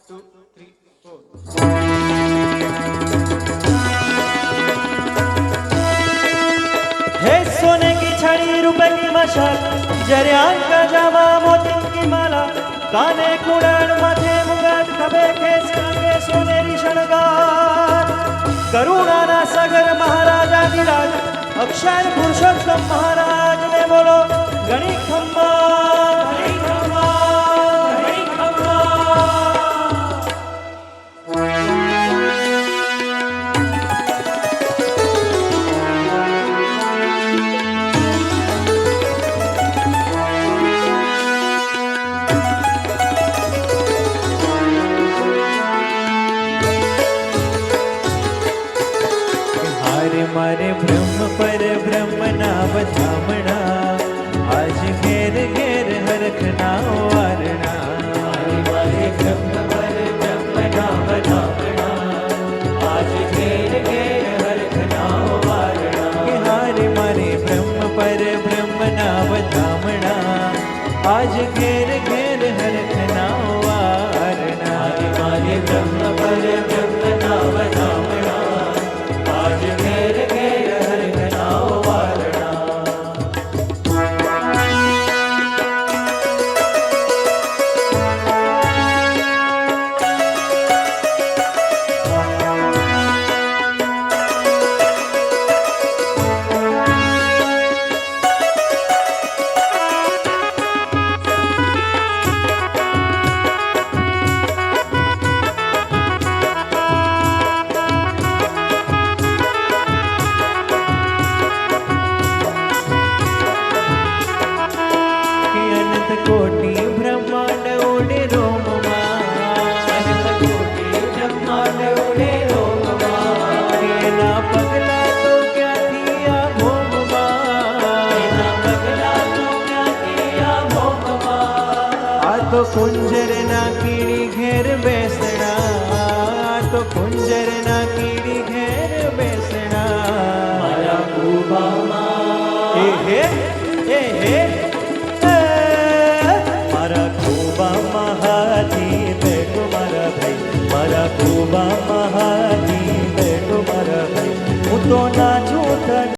2, 3, 4. हे सोने की छड़ी रुपए की मशाल, जरे आंख का जामा मोती की माला, काने कुड़ान माथे मुगाट खभे केस आगे सोनेरी शणगार, करुणा ना सागर महाराजा धीराज, अक्षर पुरुषोत्तम महाराज ने बोलो गणी खम्मा गणी खम्मा गणी खम्मा। मारे ब्रह्म पर ब्रह्म नाम धामणा, आज घेर घेर हरख ना वारणा। मारे ब्रह्म पर ब्रह्म नाम धामणा, आज घेर घेर हरख ना वारणा। हारे मारे ब्रह्म पर ब्रह्म नाम धामणा, आज घेर घेर हरख ना वारणा। मारे ब्रह्म पर ब्रह्म नाम धामणा, आज घेर घेर हरख ना वारणा। कोटि ब्रह्मांड उड़े रोम अनंत कोटि ब्रह्मांड उड़े रोम ना पगला तो क्या थिया भोम ना पगला तो क्या किया भोग आ तो कुंजर ना कीड़ी घेर बेसना, आ तो कुंजर ना कीड़ी घेर